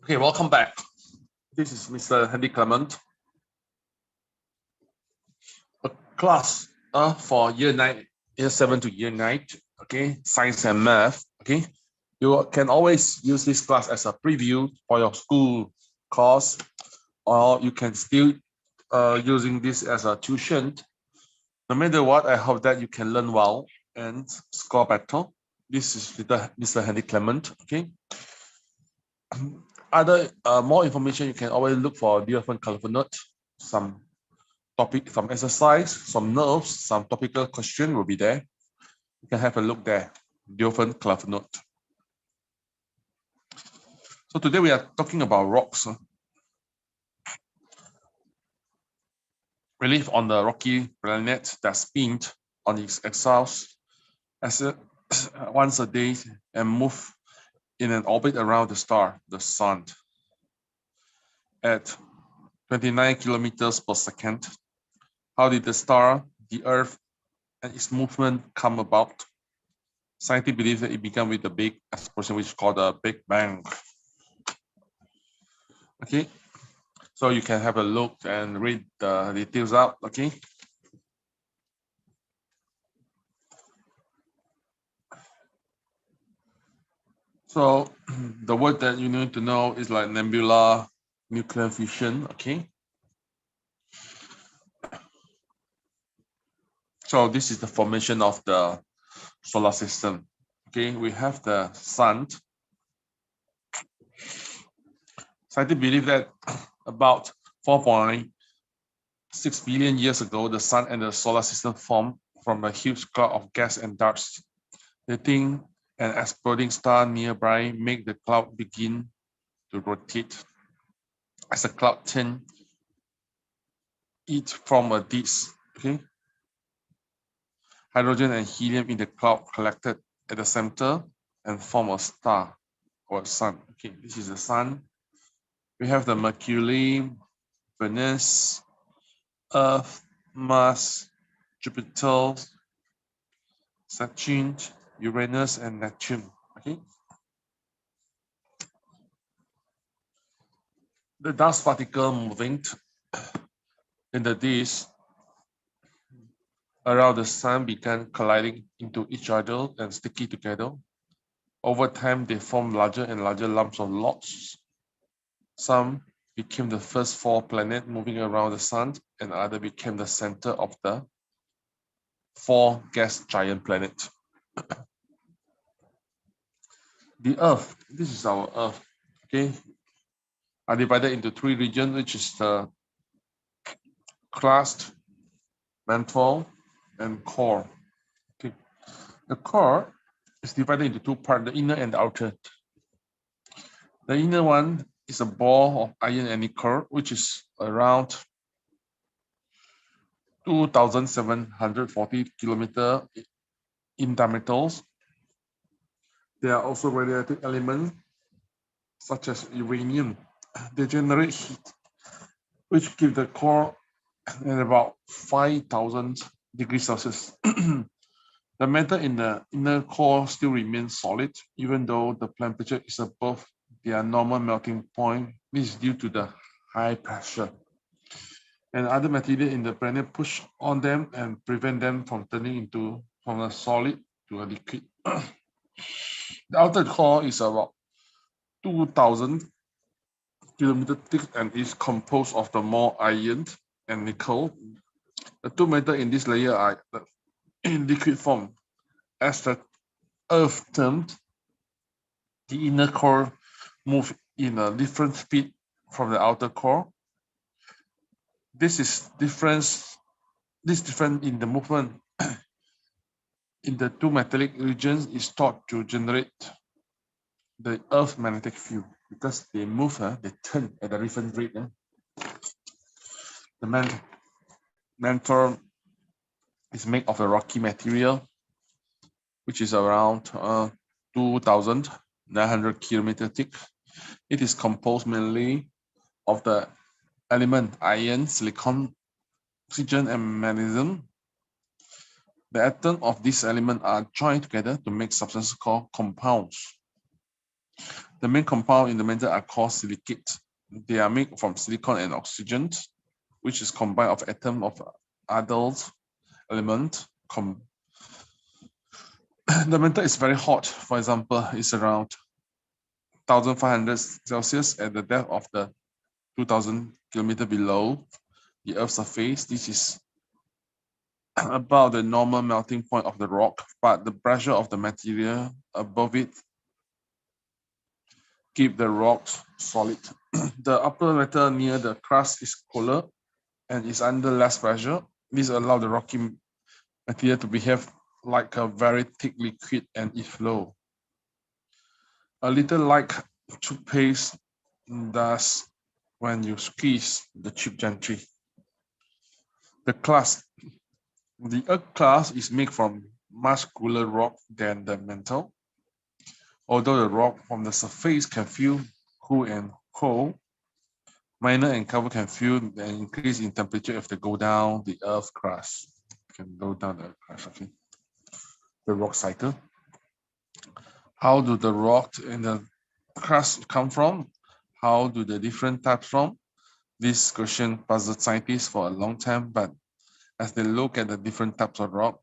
Okay, welcome back. This is Mr. Henry Clement. A class for year 7 to year 9, okay, science and math, okay. You can always use this class as a preview for your school course, or you can still using this as a tuition. No matter what, I hope that you can learn well and score better. This is Mr. Henry Clement, okay. Other more information, you can always look for different colorful notes, some topic, some exercise, some notes, some topical question will be there. You can have a look there, different colorful note. So today we are talking about rocks. Relief on the rocky planet that spins on its axis once a day and move in an orbit around the star, the sun, at 29 kilometers per second. How did the star, the Earth, and its movement come about? Scientists believe that it began with a big explosion, which is called a Big Bang. Okay, so you can have a look and read the details out. Okay. So the word that you need to know is like nebula, nuclear fusion. Okay. So this is the formation of the solar system. Okay, we have the sun. Scientists believe that about 4.6 billion years ago, the sun and the solar system formed from a huge cloud of gas and dust. They think an exploding star nearby make the cloud begin to rotate. As the cloud turned, it from a disk. Okay, hydrogen and helium in the cloud collected at the center and form a star or a sun. Okay, this is the sun. We have the Mercury, Venus, Earth, Mars, Jupiter, Saturn, Uranus, and Neptune. Okay. The dust particle moving in the disk around the sun began colliding into each other and sticky together. Over time, they formed larger and larger lumps of rocks. Some became the first 4 planets moving around the sun, and other became the center of the 4 gas giant planets. The Earth, this is our Earth, okay, are divided into 3 regions, which is the crust, mantle, and core. Okay, the core is divided into 2 parts, the inner and the outer. The inner one is a ball of iron and nickel, which is around 2,740 kilometers in diameter. There are also radioactive elements such as uranium. They generate heat, which keep the core at about 5,000 degrees Celsius. The metal in the inner core still remains solid, even though the temperature is above their normal melting point. This is due to the high pressure. And other material in the planet push on them and prevent them from turning from a solid to a liquid. The outer core is about 2,000 kilometers thick and is composed of the more iron and nickel. The 2 metals in this layer are in liquid form. As the Earth turned, the inner core moves in a different speed from the outer core. This difference in the movement in the 2 metallic regions is thought to generate the Earth's magnetic field because they move, they turn at a different rate. The mantle is made of a rocky material, which is around 2,900 kilometers thick. It is composed mainly of the element iron, silicon, oxygen, and magnesium. The atoms of these elements are joined together to make substances called compounds. The main compound in the metal are called silicates. They are made from silicon and oxygen, which is combined of atom of other element. The metal is very hot. For example, it's around 1500 Celsius at the depth of the 2000 kilometer below the Earth's surface. This is about the normal melting point of the rock, but the pressure of the material above it keep the rocks solid. The upper metal near the crust is colder and is under less pressure. This allows the rocky material to behave like a very thick liquid and it flow. A little like toothpaste does when you squeeze the chip gently. The crust. The earth crust is made from much cooler rock than the mantle. Although the rock from the surface can feel cool and cold, minor and cover can feel an increase in temperature if they go down the earth crust. Can go down the earth crust, okay. The rock cycle. How do the rock and the crust come from? How do the different types from? This question puzzled scientists for a long time, but as they look at the different types of rock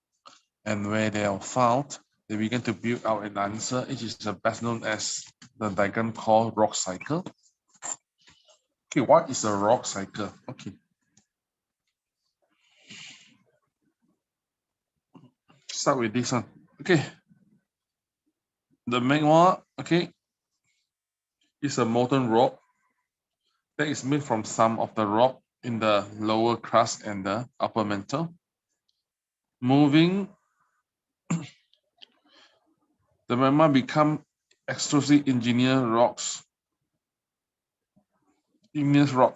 and where they are found, they begin to build out an answer, which is best known as the diagram called rock cycle. Okay, what is a rock cycle? Okay. Start with this one. Okay. The magma, okay, is a molten rock that is made from some of the rock in the lower crust and the upper mantle. Moving, the magma become extrusive engineered rocks. Igneous rock.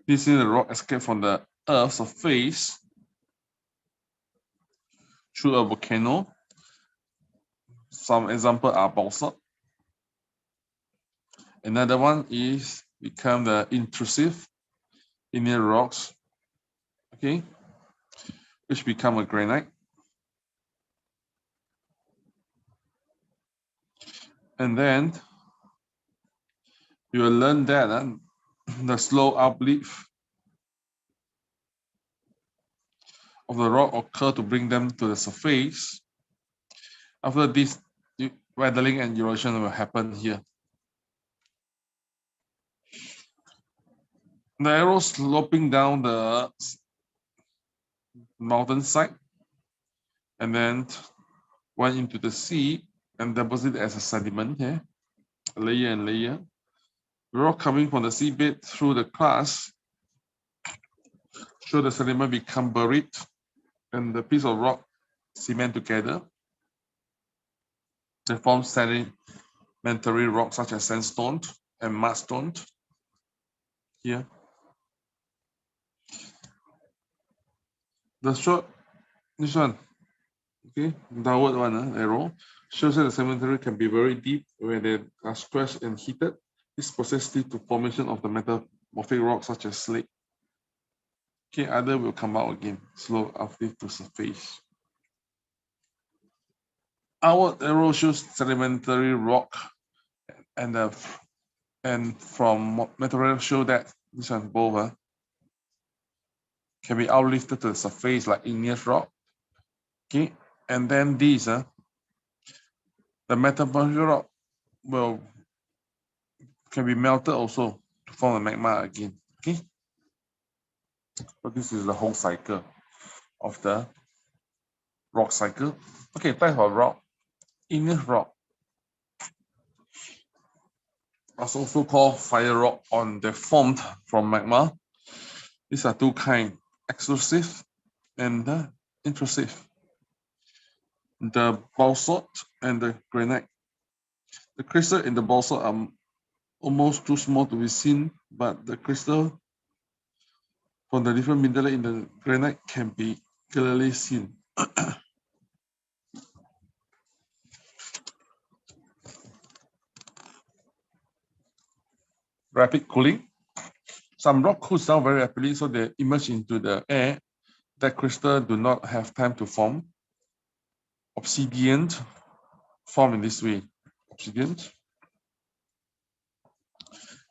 This is the rock escape from the Earth's surface through a volcano. Some examples are basalt. Another one is become the intrusive igneous rocks, okay, which become a granite. And then you will learn that the slow uplift of the rock occur to bring them to the surface. After this, weathering and erosion will happen here. The arrow sloping down the mountainside and then went into the sea and deposited as a sediment here, layer and layer. The rock coming from the seabed through the crust, so the sediment become buried and the piece of rock cement together. They form sedimentary rocks such as sandstone and mudstone here. The short, this one, okay, downward one, arrow, shows that the sedimentary can be very deep where they are stretched and heated. This process leads to formation of the metamorphic rock such as slate. Okay, other will come out again, slow uplift to surface. Our arrow shows sedimentary rock and from material show that this one both can be outlifted to the surface like igneous rock. Okay, and then these the metamorphic rock can be melted also to form a magma again. Okay, so this is the whole cycle of the rock cycle. Okay, type of rock, igneous rock, also called fire rock, they're formed from magma. These are two kinds, extrusive and intrusive. The basalt and the granite. The crystal in the basalt are almost too small to be seen, but the crystal from the different mineral in the granite can be clearly seen. Rapid cooling. Some rock cools down very rapidly, so they emerge into the air. That crystal do not have time to form. Obsidian form in this way. obsidian.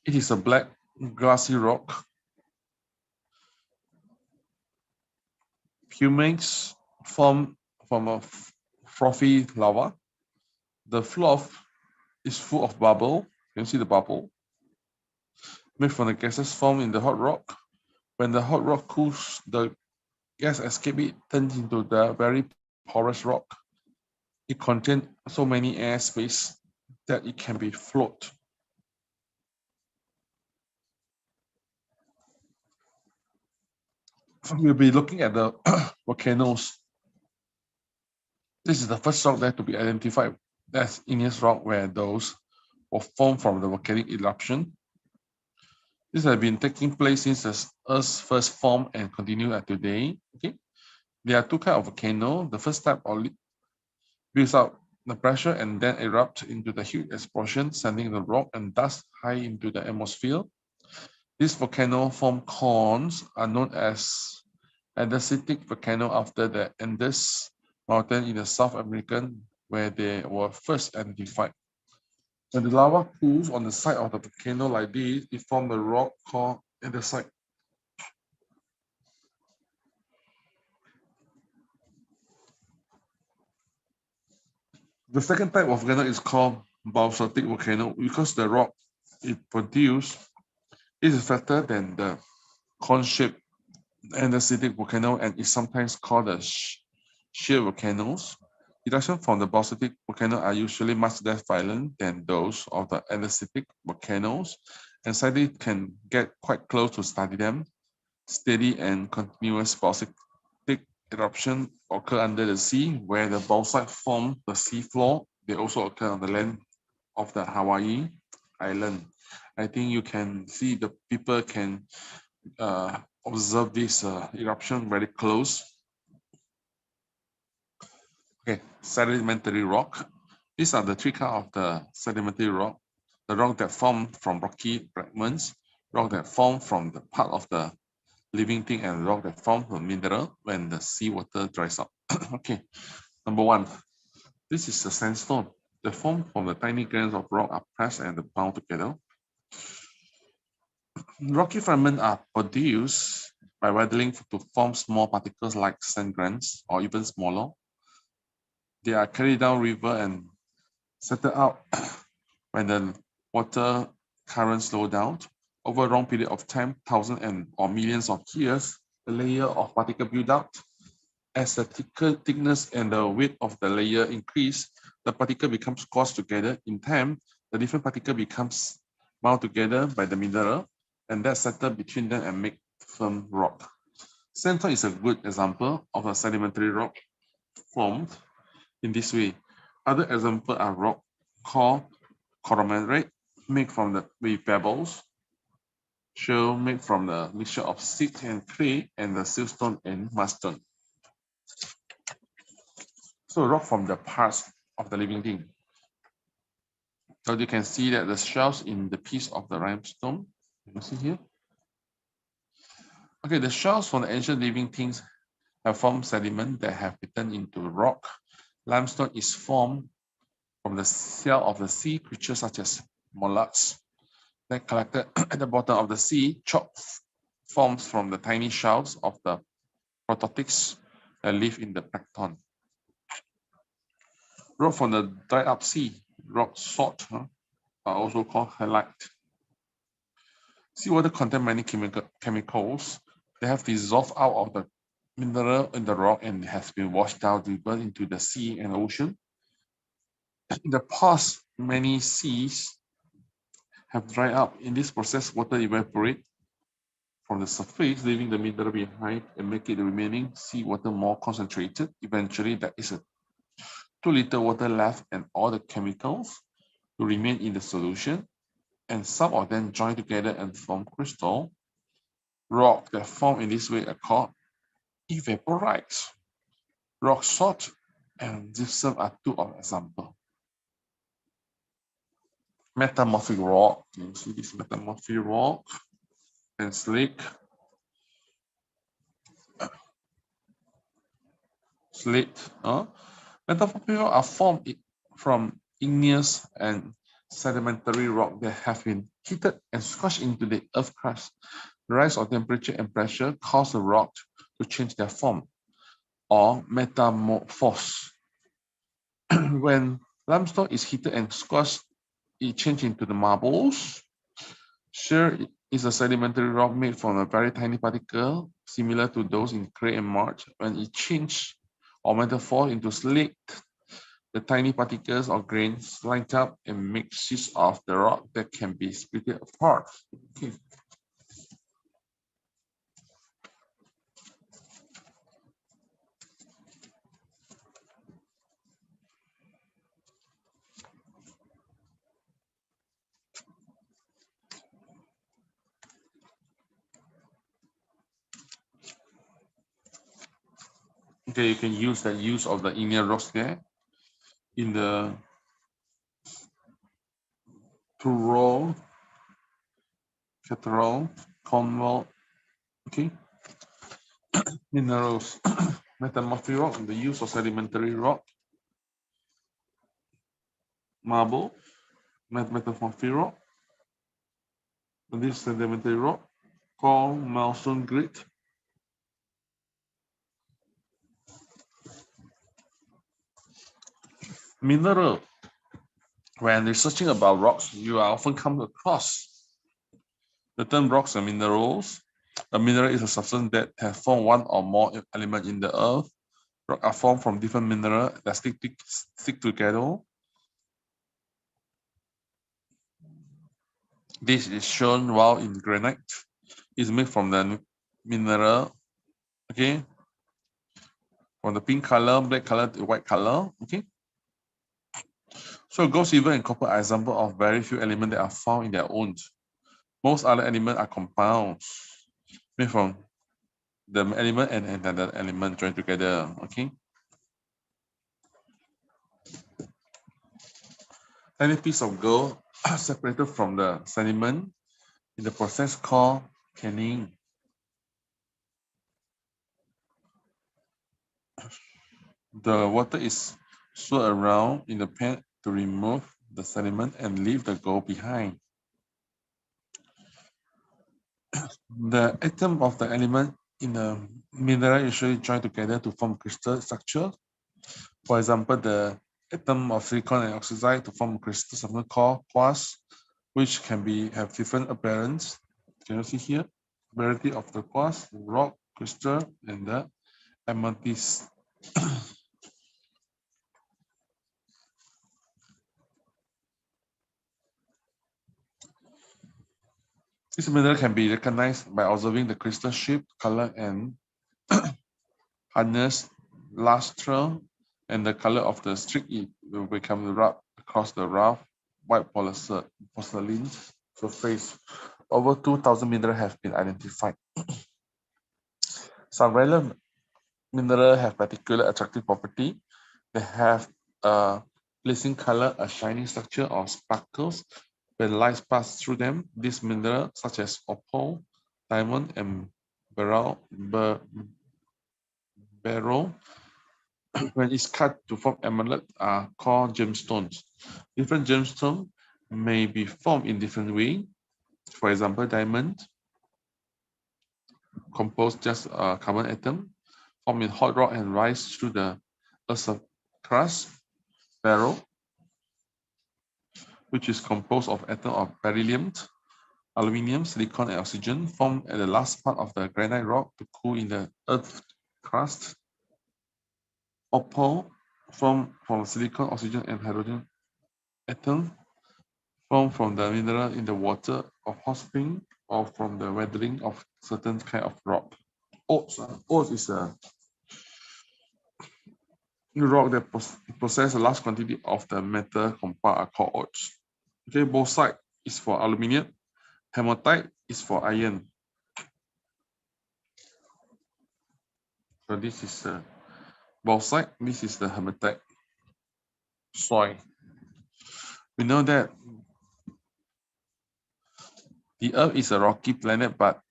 It is a black glassy rock. Pumice formed from a frothy lava. The floor is full of bubble. You can see the bubble made from the gases formed in the hot rock. When the hot rock cools, the gas escape it turns into the very porous rock. It contains so many air space that it can be float. We'll be looking at the volcanoes. This is the first rock that to be identified as igneous rock, where those were formed from the volcanic eruption. This has been taking place since the Earth's first form and continue at today. Okay, there are two kinds of volcano. The first type builds up the pressure and then erupt into the huge explosion, sending the rock and dust high into the atmosphere. These volcano form cones are known as andesitic volcano after the Andes mountain in the South American, where they were first identified. When the lava cools on the side of the volcano like this, it forms a rock called andesite. The second type of volcano is called Biosolitic Volcano because the rock it produces is fatter than the cone-shaped andesitic volcano and is sometimes called the shear volcanoes. Eruptions from the basaltic volcano are usually much less violent than those of the andesitic volcanoes, and scientists can get quite close to study them. Steady and continuous basaltic eruptions occur under the sea, where the basalt form the sea floor. They also occur on the land of the Hawaii island. I think you can see the people can observe this eruption very close. Okay, sedimentary rock. These are the three kinds of the sedimentary rock. The rock that formed from rocky fragments, rock that formed from the part of the living thing, and rock that formed from mineral when the seawater dries up. Okay, number one, this is a sandstone. The form from the tiny grains of rock are pressed and bound together. Rocky fragments are produced by weathering to form small particles like sand grains or even smaller. They are carried down river and settle out when the water current slow down. Over a long period of time, thousands or millions of years, the layer of particle build up. As the thickness and the weight of the layer increase, the particle becomes squashed together. In time, the different particle becomes bound together by the mineral, and that settle between them and make firm rock. Sandstone is a good example of a sedimentary rock formed in this way. Other examples are rock called conglomerate, made from with pebbles, shale made from the mixture of silt and clay, and the siltstone and mudstone. So rock from the parts of the living thing. So you can see that the shells in the piece of the limestone. You can see here. Okay, the shells from the ancient living things have formed sediment that have been turned into rock. Limestone is formed from the shell of the sea creatures such as mollusks that collected at the bottom of the sea. Chalk forms from the tiny shells of the prototics that live in the plankton. Rock from the dried up sea, rock salt, are also called halite. Seawater contains many chemicals that have dissolved out of the mineral in the rock and has been washed down deeper into the sea and ocean. In the past, many seas have dried up. In this process, water evaporates from the surface, leaving the mineral behind and making the remaining seawater more concentrated. Eventually, there is too little water left and all the chemicals to remain in the solution, and some of them join together and form crystal. Rock that form in this way are called evaporites. Rock salt and gypsum are two of examples. Metamorphic rock, you can see this metamorphic rock and slate. Metamorphic rock are formed from igneous and sedimentary rock that have been heated and squashed into the earth crust. The rise of temperature and pressure cause the rock to change their form or metamorphose. When limestone is heated and squashed, it changes into the marbles. Shear is a sedimentary rock made from a very tiny particle, similar to those in clay and marsh. When it changes or metamorphoses into slate, the tiny particles or grains line up and make sheets of the rock that can be split apart. Okay. Okay, you can use the use of the igneous rocks there in the Tyrol, Cathedral, Cornwall. Okay, minerals, metamorphic rock, the use of sedimentary rock, marble, metamorphic rock, this sedimentary rock called Milestone Grit. Mineral. When researching about rocks, you are often come across the term rocks and minerals. A mineral is a substance that has formed one or more elements in the earth. Rocks are formed from different minerals that stick together. This is shown while in granite is made from the mineral, okay, from the pink color, black color to white color, okay. So gold, silver, and copper are examples of very few elements that are found in their own. Most other elements are compounds made from the element and another element joined together, okay. Tiny piece of gold separated from the sediment in the process called canning. The water is swirled around in the pan to remove the sediment and leave the gold behind. The atom of the element in the mineral usually join together to form crystal structure. For example, the atom of silicon and oxide to form crystal structure called quartz, which can have different appearance. Can you see here? Variety of the quartz, rock, crystal, and the amethyst. This mineral can be recognized by observing the crystal shape, color, and hardness, luster, and the color of the streak. It will become rubbed across the rough white porcelain surface. Over 2,000 minerals have been identified. Some rare minerals have particular attractive property. They have a pleasing color, a shining structure, or sparkles. When light passes through them, these minerals, such as opal, diamond, and beryl, when it's cut to form emerald, are called gemstones. Different gemstones may be formed in different ways. For example, diamond composed just a carbon atom, formed in hot rock and rise through the Earth's crust. Beryl, which is composed of atoms of beryllium, aluminium, silicon, and oxygen, formed at the last part of the granite rock to cool in the Earth's crust. Opal, formed from silicon, oxygen, and hydrogen atoms, formed from the mineral in the water of hot spring or from the weathering of certain kind of rock. Oats is a rock that possesses a large quantity of the metal compound are called oats. Okay, bauxite is for aluminium. Hematite is for iron. So this is the bauxite. This is the hematite. Soil. We know that the Earth is a rocky planet, but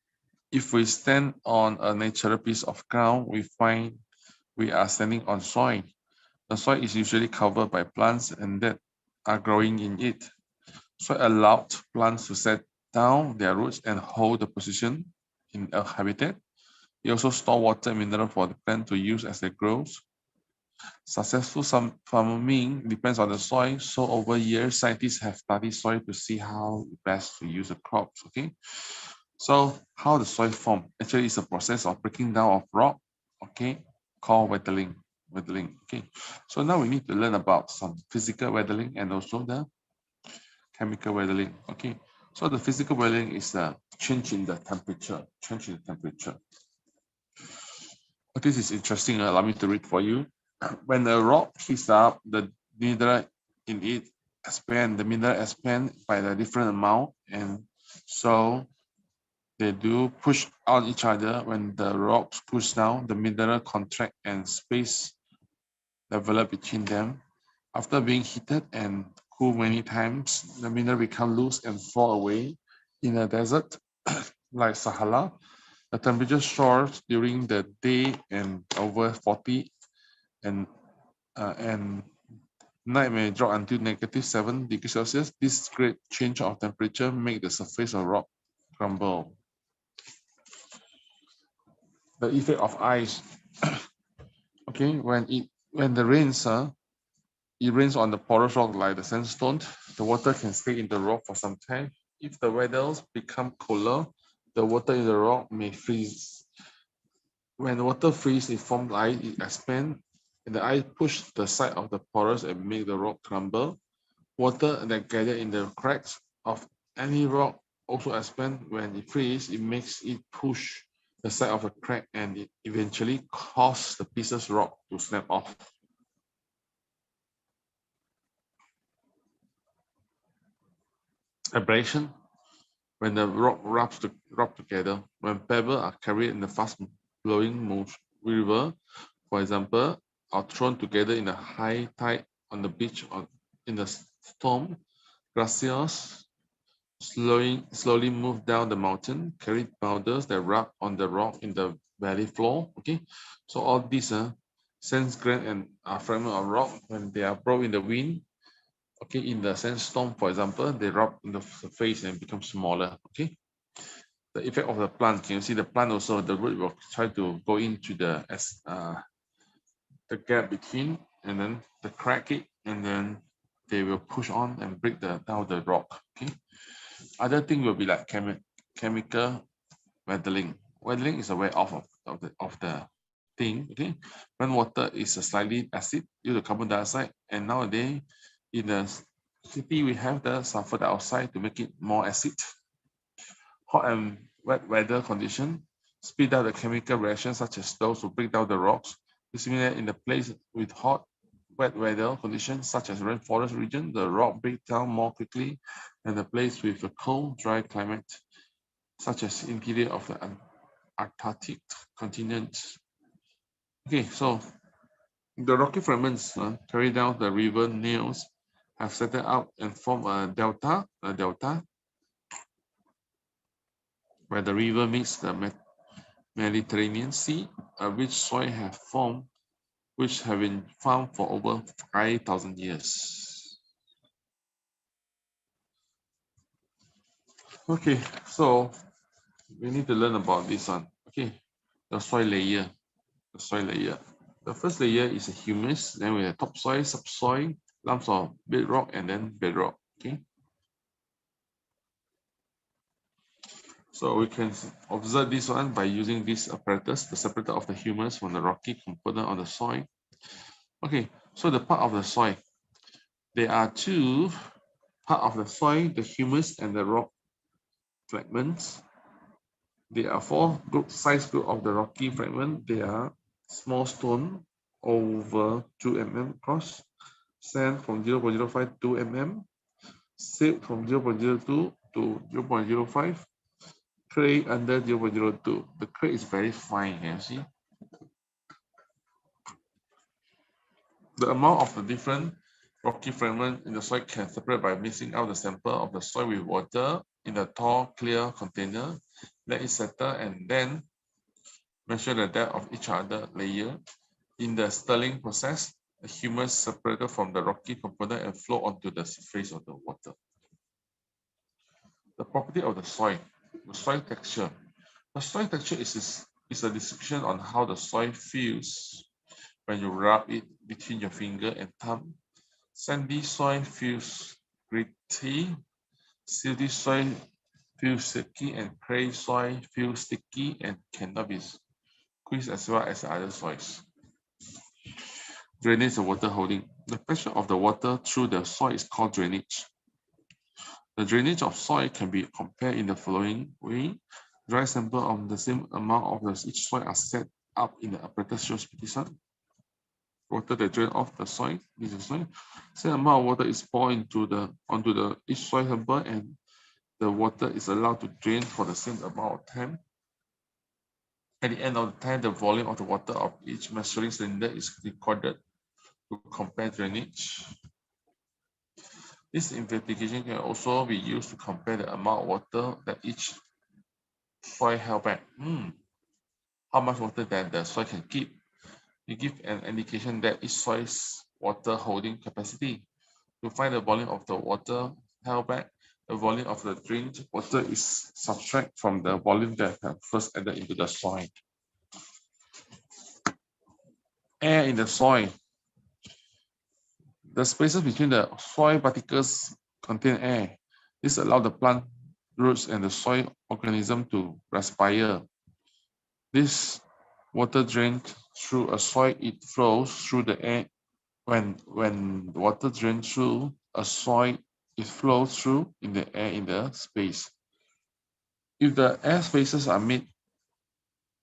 if we stand on a natural piece of ground, we find we are standing on soil. The soil is usually covered by plants and that are growing in it. So it allowed plants to set down their roots and hold the position in a habitat. It also store water and mineral for the plant to use as they grow. Successful farming depends on the soil. So over years, scientists have studied soil to see how best to use the crops. Okay. So how the soil form? Actually, it's a process of breaking down of rock. Okay, called weathering. Okay. So now we need to learn about some physical weathering and also the chemical weathering. Okay. So the physical weathering is a change in the temperature. Change in the temperature. This is interesting. Allow me to read for you. When the rock heats up, the mineral in it expand. The mineral expand by the different amount, and so they do push on each other. When the rocks push down, the mineral contract and space develop between them. After being heated and cooled many times, the mineral become loose and fall away. In a desert like Sahara, the temperature soars during the day and over 40 and night may drop until -7 degrees Celsius. This great change of temperature make the surface of rock crumble. The effect of ice. Okay, when the rains, it rains on the porous rock like the sandstone, the water can stay in the rock for some time. If the weather become cooler, the water in the rock may freeze. When the water freezes, it forms ice, it expands, and the ice push the side of the porous and make the rock crumble. Water that gather in the cracks of any rock also expand. When it freezes, it makes it push the side of a crack and it eventually cause the pieces of rock to snap off. Abrasion. When the rock rub together, when pebbles are carried in a fast-flowing river, for example, are thrown together in a high tide on the beach or in the storm, glaciers slowly move down the mountain, carry boulders that rub on the rock in the valley floor. Okay, so all these sand grain and fragment of rock, when they are blown in the wind, okay, in the sandstorm, for example, they rub in the surface and become smaller. Okay, the effect of the plant, can you see the plant also, the root will try to go into the gap between, and then the crack it, and then they will push on and break down the rock. Okay, other thing will be like chemical weathering. Weathering is a way off of the thing. Okay, when water is a slightly acid due to carbon dioxide, and nowadays in the city we have the sulfur dioxide to make it more acid. Hot and wet weather condition speed up the chemical reactions such as those to break down the rocks. Similar in the place with hot, wet weather conditions such as rainforest region, the rock breaks down more quickly than the place with a cold, dry climate, such as interior of the Arctic continent. Okay, so the rocky fragments carried down the river Niles have settled out and form a delta where the river meets the Mediterranean Sea, a rich soil have formed, which have been found for over 5,000 years. Okay, so we need to learn about this one. Okay, the soil layer. The soil layer. The first layer is a humus, then we have topsoil, subsoil, lumps of bedrock, and then bedrock. Okay. So we can observe this one by using this apparatus, the separator of the humus from the rocky component of the soil. Okay, so the part of the soil. There are two parts of the soil, the humus and the rock fragments. There are four size group of the rocky fragment. They are small stone over 2 mm across, sand from 0.05 to 2 mm, silt from 0.02 to 0.05, clay under 0.02. The clay is very fine, you see. The amount of the different rocky fragment in the soil can separate by mixing out the sample of the soil with water in a tall, clear container. Let it settle and then measure the depth of each other layer. In the stirring process, a humus separated from the rocky component and flow onto the surface of the water. The property of the soil texture. The soil texture is a description on how the soil feels when you rub it between your finger and thumb. Sandy soil feels gritty, silty soil feels sticky, and clay soil feels sticky and cannot be squeezed as well as other soils. Drainage of water holding. The pressure of the water through the soil is called drainage. The drainage of soil can be compared in the following way. Dry sample of the same amount of each soil are set up in the apparatus shows PT1. Water that drain off the soil, this is soil. Same amount of water is poured onto the each soil sample, and the water is allowed to drain for the same amount of time. At the end of the time, the volume of the water of each measuring cylinder is recorded to compare drainage. This investigation can also be used to compare the amount of water that each soil held back. How much water that the soil can keep. You give an indication that each soil's water holding capacity. To find the volume of the water held back, the volume of the drained water is subtracted from the volume that have first added into the soil. Air in the soil. The spaces between the soil particles contain air. This allows the plant roots and the soil organism to respire. This water drained through a soil, it flows through the air. When water drains through a soil, it flows through in the air in the space. If the air spaces are made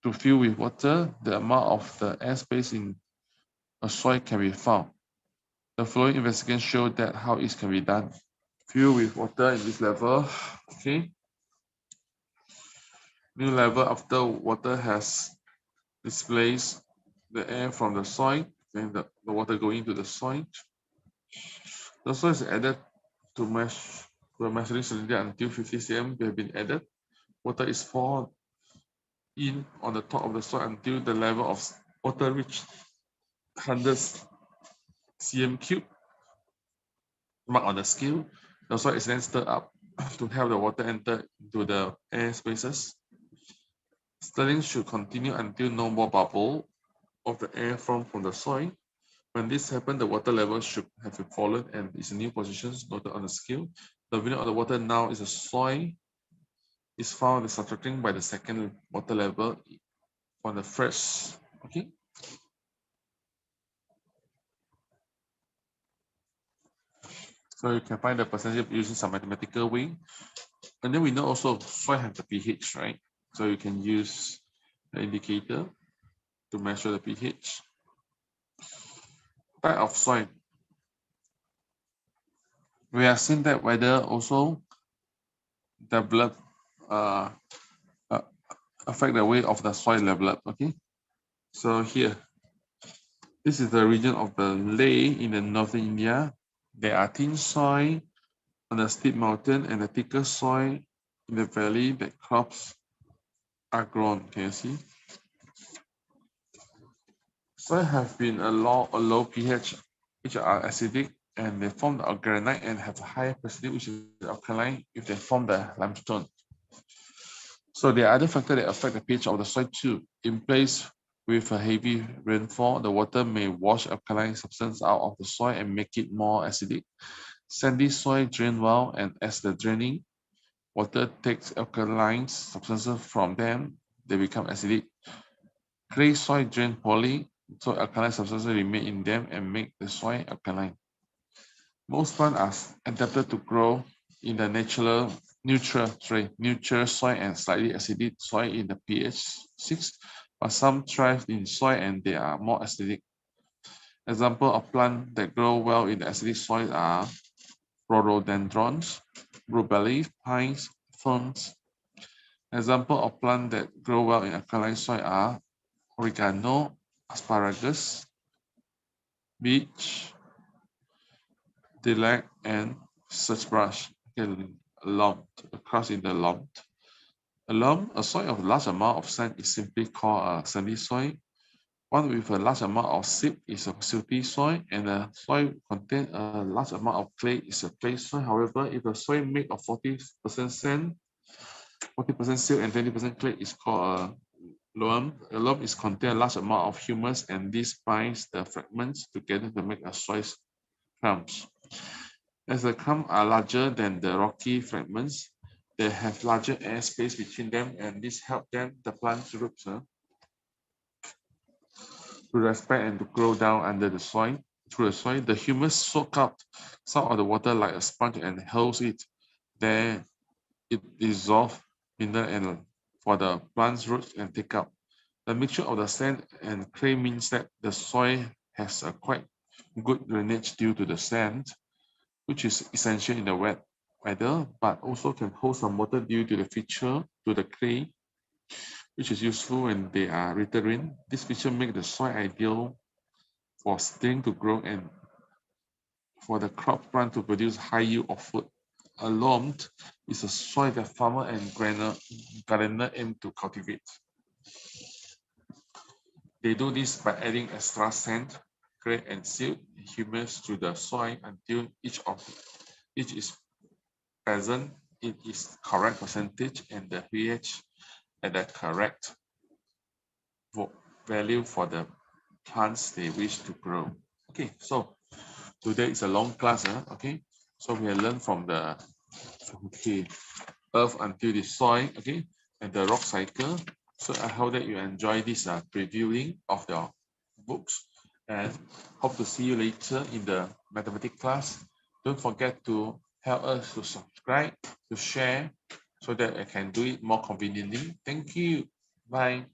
to fill with water, the amount of the air space in a soil can be found. The following investigation show that how it can be done. Fill with water in this level. Okay. New level after water has displaced the air from the soil, then the water going into the soil. The soil is added to the measuring cylinder until 50 cm have been added. Water is poured in on the top of the soil until the level of water reaches 100 cm cube. Mark on the scale. The soil is then stirred up to have the water enter into the air spaces. Stirring should continue until no more bubble of the air formed from the soil. When this happens, the water level should have fallen and is in new positions noted on the scale. The volume of the water now is the soil is found subtracting by the second water level on the first. Okay. So you can find the percentage using some mathematical way. And then we know also soil has the pH, right? So you can use the indicator to measure the pH. Type of soil. We have seen that weather also develop affect the way of the soil develop. Okay. So here, this is the region of the Leh in the northern India. There are thin soil on the steep mountain and the thicker soil in the valley that crops are grown. Can you see? Soil have been a low pH, which are acidic, and they form the granite and have a higher acidity, which is alkaline, if they form the limestone. So there are other factors that affect the pH of the soil too. In place with a heavy rainfall, the water may wash alkaline substance out of the soil and make it more acidic. Sandy soil drain well, and as the draining water takes alkaline substances from them, they become acidic. Clay soil drain poorly, so alkaline substances remain in them and make the soil alkaline. Most plants are adapted to grow in the neutral soil and slightly acidic soil in the pH 6, but some thrive in soil and they are more acidic. Example of plants that grow well in the acidic soil are rhododendrons, rhubarb, pines, ferns. Example of plants that grow well in alkaline soil are oregano, asparagus, beech, lilac, and sagebrush. A cross in the loam. A soil of large amount of sand is simply called a sandy soil. One with a large amount of silt is a silty soil, and a soil contain a large amount of clay is a clay soil. However, if a soil made of 40% sand, 40% silt, and 20% clay is called a loam. A loam is contain a large amount of humus, and this binds the fragments together to make a soil clumps. As the clumps are larger than the rocky fragments, they have larger air space between them, and this helps them, the plant's roots, to respect and to grow down under the soil. Through the soil, the humus soak up some of the water like a sponge and holds it there. It dissolves mineral and for the plant's roots and take up. The mixture of the sand and clay means that the soil has a quite good drainage due to the sand, which is essential in the wet weather, but also can hold some water due to the feature to the clay, which is useful when they are rittering. This feature makes the soil ideal for seedling to grow and for the crop plant to produce high yield of food. A loam is a soil that farmer and gardener aim to cultivate. They do this by adding extra sand, clay, and silt, humus to the soil until each is present in its correct percentage and the pH at the correct value for the plants they wish to grow. Okay, so today is a long class, okay? So we have learned from the earth until the soil, okay, and the rock cycle. So I hope that you enjoy this previewing of your books, and hope to see you later in the mathematics class. Don't forget to help us to subscribe, to share, so that I can do it more conveniently. Thank you. Bye.